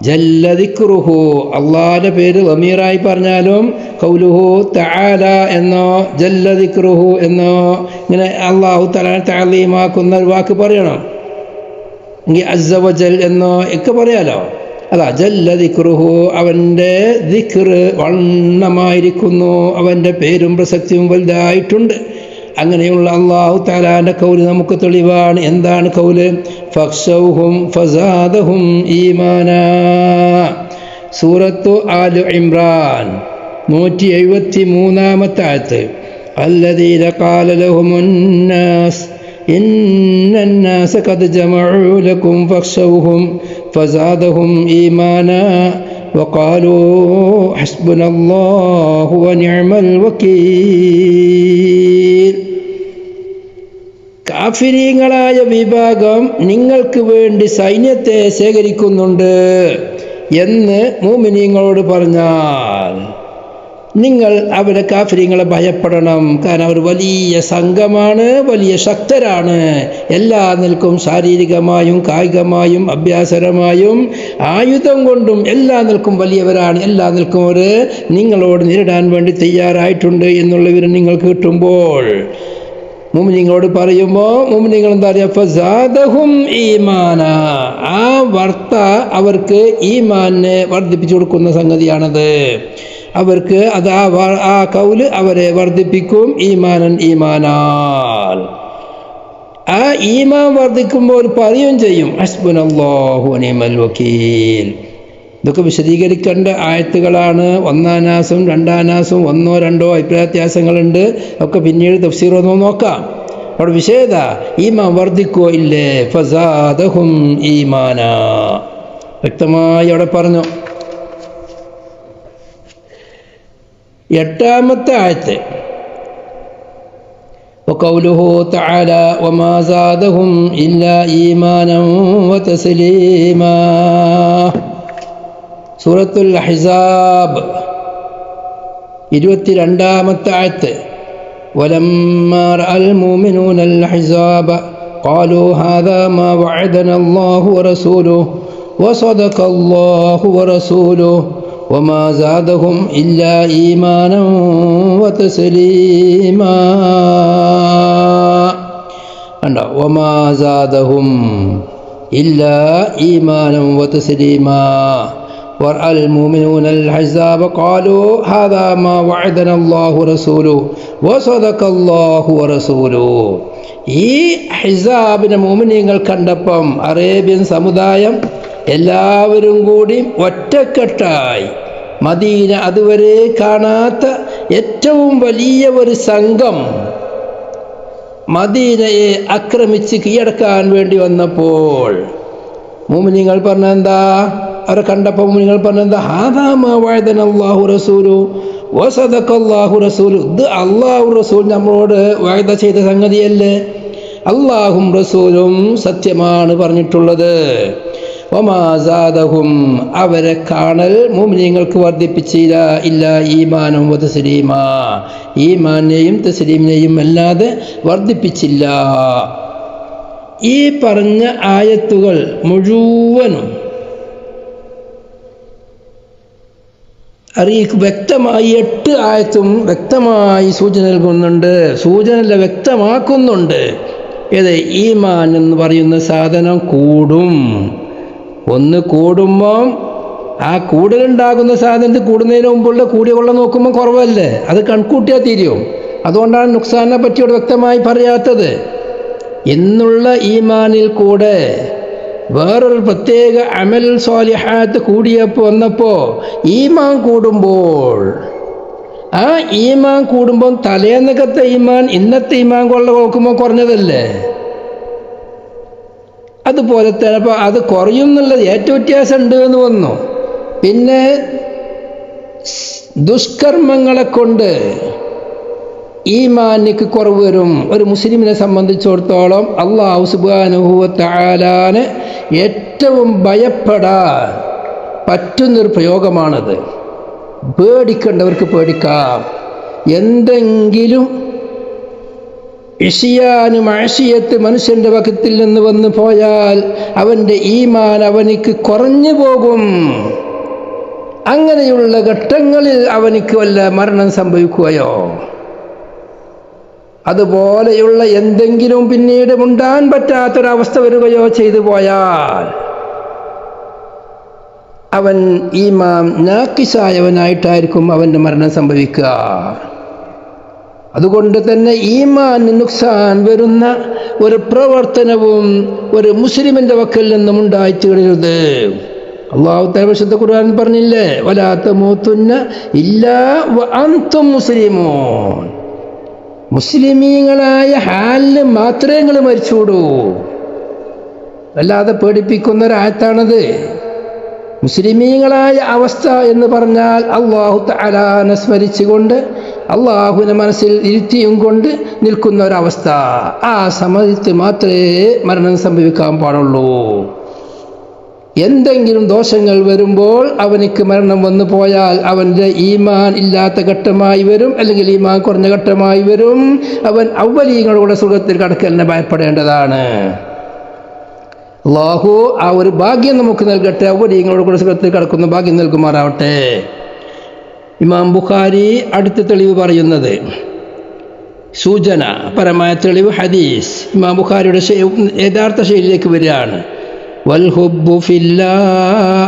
ജല്ല ദിക്റുഹു, അള്ളാഹുവിൻ്റെ പേര് വമീറായി പറഞ്ഞാലും ഖൗലുഹു തആല എന്നോ ജല്ല ദിക്റുഹു എന്നോ ഇങ്ങനെ അള്ളാഹു തആല തഅലീമാക്കുന്ന ഒരു വാക്ക് പറയണം. എങ്കിൽ അസ്സ വജൽ എന്നോ ഒക്കെ പറയാലോ. അതാ ജല്ല ദിക്റുഹു, അവൻ്റെ ദിക്ർ വണ്ണമായിരിക്കുന്നു, അവൻ്റെ പേരും പ്രസക്തിയും വലുതായിട്ടുണ്ട്. അങ്ങനെയുള്ള അല്ലാഹു തആലാന്റെ ഖൗല് നമുക്ക് തെളിവാണ്. എന്താണ് ഖൗല്? ഫഖ്ശൗഹും ഫസാദഹും ഈമാനാ. സൂറത്തു ആൽ ഇംറാൻ 173 ആയത്ത്. അല്ലദീന ഖാല ലഹുമുന്നാസ് ഇന്നന്നാസ ഖദ് ജമഉ ലക്കും ഫഖ്ശൗഹും ഫസാദഹും ഈമാനാ വഖാലൂ ഹസ്ബുനല്ലാഹു വനിഅമൽ വകീൽ. കാഫിരീങ്ങളായ വിഭാഗം നിങ്ങൾക്ക് വേണ്ടി സൈന്യത്തെ ശേഖരിക്കുന്നുണ്ട് എന്ന് മുഅ്മിനീങ്ങളോട് പറഞ്ഞാൽ നിങ്ങൾ അവരെ കാഫിരീങ്ങളെ ഭയപ്പെടണം. കാരണം അവർ വലിയ സംഘമാണ്, വലിയ ശക്തരാണ്. എല്ലാ നിൽക്കും ശാരീരികമായും കായികമായും അഭ്യാസരമായും ആയുധം കൊണ്ടും എല്ലാ നിൽക്കും വലിയവരാണ്. എല്ലാ നിൽക്കും അവർ നിങ്ങളോട് നേരിടാൻ വേണ്ടി തയ്യാറായിട്ടുണ്ട് എന്നുള്ള വിവരം നിങ്ങൾക്ക് കിട്ടുമ്പോൾ മുഅ്മിനീങ്ങളോട് പറയുമ്പോൾ മുഅ്മിനീങ്ങൾ എന്താ പറയുക? ഫസാദഹും ഈമാന. ആ വാർത്ത അവർക്ക് ഈമാനെ വർദ്ധിപ്പിച്ചു കൊടുക്കുന്ന സംഗതിയാണത്. അവർക്ക് അത് ആ കൗല് അവരെ വർദ്ധിപ്പിക്കും. ഈമാനൻ ഈമാനാൽ. ആ ഈമാൻ വർദ്ധിക്കുമ്പോൾ പറയുകയും ചെയ്യും ഹസ്ബുനല്ലാഹു വനിഅമൽ വകീൽ. ഇതൊക്കെ വിശദീകരിക്കേണ്ട ആയത്തുകളാണ്. ഒന്നാം നാസും രണ്ടാം നാസും ഒന്നോ രണ്ടോ അഭിപ്രായ വ്യത്യാസങ്ങളുണ്ട്. ഒക്കെ പിന്നീട് തഫ്സീർ ഒന്ന് നോക്കാം. അവിടെ വിഷയത ഈമാൻ വർദ്ധിക്കോ ഇല്ലേ? ഫസാദഹും ഈമാന വ്യക്തമായി അവിടെ പറഞ്ഞു. എട്ടാമത്തെ ആയത്ത് വഖൗലുഹു തആല വമാ സാദഹും ഇല്ലാ ഈമാനൻ വതസ്ലീമാ. സൂറത്തുൽ അഹ്സാബ് 22 ആയത്ത്. വലമ്മാ റഅൽ മുഅ്മിനൂനൽ അഹ്സാബ ഖാലൂ ഹാദാ മാ വഅദനാ അല്ലാഹു വറസൂലുഹു വസദഖല്ലാഹു വറസൂലുഹു وما زادهم إلا إيمانا وتسليما وما زادهم إلا إيمانا وتسليما ورأى المؤمنون الأحزاب قالوا هذا ما وعدنا الله ورسوله وصدق الله ورسوله. ഈ ഹിസാബിനെ മുഅ്മിനീങ്ങൾ കണ്ടപ്പം അറേബ്യൻ സമുദായം എല്ലാവരും കൂടി ഒറ്റക്കെട്ടായി മദീന അതുവരെ കാണാത്ത ഏറ്റവും വലിയ ഒരു സംഘം മദീനയെ ആക്രമിച്ച് കീഴടക്കാൻ വേണ്ടി വന്നപ്പോൾ മുഅ്മിനീങ്ങൾ പറഞ്ഞെന്താ? അവരെ കണ്ടപ്പോൾ മുഅ്മിനീങ്ങൾ പറഞ്ഞെന്താ? ഹാദാ മാ വഅദന അല്ലാഹു റസൂലു വസദഖല്ലാഹു റസൂലു. ഇത് അല്ലാഹു റസൂൽ നമ്മളോട് വഅദ ചെയ്ത സംഗതിയല്ലേ, അല്ലാഹും റസൂലും സത്യമാണ് പറഞ്ഞിട്ടുള്ളത്. വമാ സാദഹും അവരെ കാണൽ മുഅ്മിനീങ്ങൾക്ക് വർദ്ധിപ്പിച്ചില്ല ഇല്ല ഈമാനും വതസ്ലീമാ, ഈമാനെയും തസ്ലീമിനെയും അല്ലാതെ വർദ്ധിപ്പിച്ചില്ല. ഈ പറഞ്ഞ ആയത്തുകൾ മുഴുവനും വ്യക്തമായി 8 ആയത്തും വ്യക്തമായി സൂചന നൽകുന്നുണ്ട്, സൂചന വ്യക്തമാക്കുന്നുണ്ട്. ഏത്? ഈമാൻ എന്ന് പറയുന്ന സാധനം കൂടും. ഒന്ന് കൂടുമ്പോൾ ആ കൂടുതലുണ്ടാകുന്ന സാധനത്തിൽ കൂടുന്നതിന് മുമ്പുള്ള കൂടിയ കൊള്ളം നോക്കുമ്പോൾ കുറവല്ലേ, അത് കണക്കൂട്ടിയാൽ തീരും. അതുകൊണ്ടാണ് നുക്സാനെ പറ്റിയോട് വ്യക്തമായി പറയാത്തത്. എന്നുള്ള ഈമാനിൽ കൂടെ വേറൊരു പ്രത്യേക അമൽ സ്വാലിഹാത്ത് കൂടിയപ്പോൾ വന്നപ്പോൾ ഈമാൻ കൂടുമ്പോൾ ആ ഈമാൻ കൂടുമ്പോൾ തലേന്നകത്തെ ഈമാൻ ഇന്നത്തെ ഈമാൻ കൊള്ള നോക്കുമ്പോൾ കുറഞ്ഞതല്ലേ, അതുപോലെ തന്നെ അപ്പോൾ അത് കുറയും എന്നുള്ളത് ഏറ്റവും വ്യത്യാസം ഉണ്ട് എന്ന് വന്നു. പിന്നെ ദുഷ്കർമ്മങ്ങളെ കൊണ്ട് ഈമാനിക്ക് കുറവ് വരും. ഒരു മുസ്ലിമിനെ സംബന്ധിച്ചിടത്തോളം അല്ലാഹു സുബ്ഹാനഹു വ തആലാനെ ഏറ്റവും ഭയപ്പെടാൻ പറ്റുന്നൊരു പ്രയോഗമാണത്. പേടിക്കേണ്ടവർക്ക് പേടിക്കാം. എന്തെങ്കിലും ഇഷിയാനും ആശിയത്ത് മനുഷ്യൻ്റെ വകത്തിൽ നിന്ന് വന്നു പോയാൽ അവൻ്റെ ഈമാൻ അവനിക്ക് കുറഞ്ഞു പോകും. അങ്ങനെയുള്ള ഘട്ടങ്ങളിൽ അവനിക്ക് വല്ല മരണം സംഭവിക്കുകയോ അതുപോലെയുള്ള എന്തെങ്കിലും പിന്നീട് മുണ്ടാൻ പറ്റാത്തൊരവസ്ഥ വരികയോ ചെയ്തു പോയാൽ അവൻ ഈമാൻ നാക്കിസായവനായിട്ടായിരിക്കും അവൻ്റെ മരണം സംഭവിക്കുക. അതുകൊണ്ട് തന്നെ ഈമാൻ നുക്സാൻ വരുന്ന ഒരു പ്രവർത്തനവും ഒരു മുസ്ലിമിൻ്റെ വക്കൽ നിന്നും ഉണ്ടായിത്തീരരുത്. അല്ലാഹു തആല പരിശുദ്ധ ഖുർആനിൽ പറഞ്ഞില്ലേ, വലാ തമൂതുന്ന ഇല്ലാ വഅൻതും മുസ്ലിമൂൻ. മുസ്ലിമീങ്ങളായ ഹാലിൽ മാത്രമേ നിങ്ങൾ മരിച്ചൂടൂ. അല്ലാതെ പേടിപ്പിക്കുന്ന ഒരായത്താണത്. മുസ്ലിമീങ്ങളായ അവസ്ഥ എന്ന് പറഞ്ഞാൽ അല്ലാഹു തആലാനെ സ്മരിച്ചുകൊണ്ട് അള്ളാഹുവിനെ മനസ്സിൽ ഇരുത്തിയും കൊണ്ട് നിൽക്കുന്ന ഒരവസ്ഥ. ആ സമയത്ത് മാത്രമേ മരണം സംഭവിക്കാൻ പാടുള്ളൂ. എന്തെങ്കിലും ദോഷങ്ങൾ വരുമ്പോൾ അവനിക്ക് മരണം വന്നു പോയാൽ അവൻ്റെ ഈമാൻ ഇല്ലാത്ത ഘട്ടമായി വരും, അല്ലെങ്കിൽ ഈമാൻ കുറഞ്ഞ ഘട്ടമായി വരും. അവൻ അവ്വലീങ്ങളുടെ സുഖത്തിൽ കടക്കലിനെ ഭയപ്പെടേണ്ടതാണ്. അല്ലാഹു ആ ഒരു ഭാഗ്യം നമുക്ക് നൽകട്ടെ. അവ്വലീങ്ങളുടെ സുഖത്തിൽ കടക്കുന്ന ഭാഗ്യം നൽകുമാറാവട്ടെ. ഇമാം ബുഖാരി അടുത്ത തെളിവ് പറയുന്നത്, സൂചന പരമായ തെളിവ് ഹദീസ് ഇമാം ബുഖാരിയുടെ യഥാർത്ഥ ശൈലിയിലേക്ക് വരികയാണ്. വൽഹുബ്ബു ഫില്ലാഹ്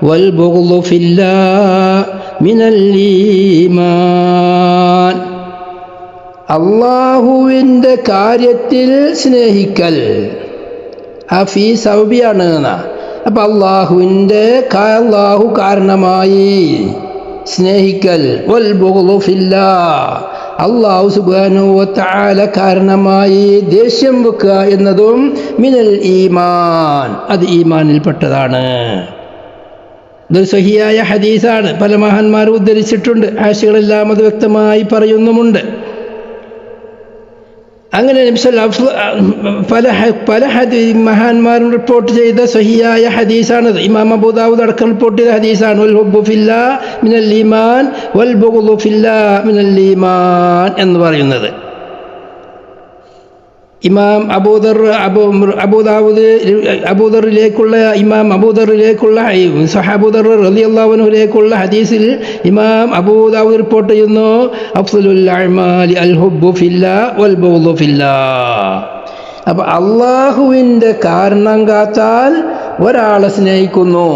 വൽബുഗ്ളു ഫില്ലാഹ് മിനൽ ഈമാൻ. അല്ലാഹുവിൻ്റെ കാര്യത്തിൽ സ്നേഹിക്കൽ ആ ഫീ സൗബിയാണ് എന്നാ. അപ്പം അല്ലാഹു കാരണമായി സ്നേഹിക്കൽ, വൽബുഗ്ളു ഫില്ലാഹ് അല്ലാഹു സുബ്ഹാനഹു വ തആല കാരണമായി ദേഷ്യം വെക്കുക എന്നതും മിനൽ ഈമാൻ, അത് ഈമാനിൽപ്പെട്ടതാണ്. ഇതൊരു സഹിയായ ഹദീസാണ്. പല മഹാന്മാരും ഉദ്ധരിച്ചിട്ടുണ്ട്. ആശികളെല്ലാം അത് വ്യക്തമായി പറയുന്നുമുണ്ട്. അങ്ങനെ പല മഹാന്മാരും റിപ്പോർട്ട് ചെയ്ത സഹിയായ ഹദീസാണത്. ഇമാം അബൂ ദാവൂദ് അടക്കം റിപ്പോർട്ട് ചെയ്ത ഹദീസാണ്. വൽ ഹുബ്ബു ഫില്ലാഹ് മിനൽ ഈമാൻ വൽ ബുഗ്ളു ഫില്ലാഹ് മിനൽ ഈമാൻ എന്ന് പറയുന്നത്. ഇമാം അബൂദറിലേക്കുള്ള ഇമാം അബൂദറിലേക്കുള്ള സഹാബൂദർ റളിയല്ലാഹു അൻഹുവിലേക്കുള്ള ഹദീസിൽ ഇമാം അബൂദാവൂദ് റിപ്പോർട്ട് ചെയ്യുന്നു, അഫ്ളലുൽ അഅ്മാലി അൽ ഹുബ്ബു ഫില്ലാഹ് വൽ ബുഗ്ദു ഫില്ലാഹ്. അപ്പോൾ അള്ളാഹുവിൻ്റെ കാരണം കാത്താൽ ഒരാളെ സ്നേഹിക്കുന്നു,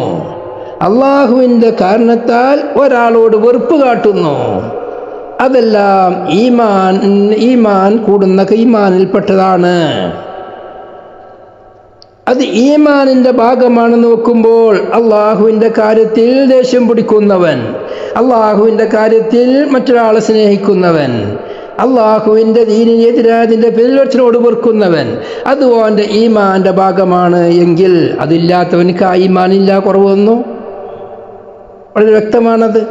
അള്ളാഹുവിൻ്റെ കാരണത്താൽ ഒരാളോട് വെറുപ്പ് കാട്ടുന്നു. അതെല്ലാം ഈമാൻ കൂടുന്ന ഈമാനിൽപ്പെട്ടതാണ്. അത് ഈമാനിൻ്റെ ഭാഗമാണ്. നോക്കുമ്പോൾ അള്ളാഹുവിൻ്റെ കാര്യത്തിൽ ദേഷ്യം പിടിക്കുന്നവൻ, അള്ളാഹുവിൻ്റെ കാര്യത്തിൽ മറ്റൊരാളെ സ്നേഹിക്കുന്നവൻ, അള്ളാഹുവിൻ്റെ ദീനിന് എതിരായതിൻ്റെ പേരിലൊരുത്തനോട് വെറുക്കുന്നവൻ, അത് ഓൻ്റെ ഈമാൻ്റെ ഭാഗമാണ് എങ്കിൽ അതില്ലാത്തവനക്ക് ആ ഈമാനില്ല കുറവൊന്നു വളരെ വ്യക്തമാണത്.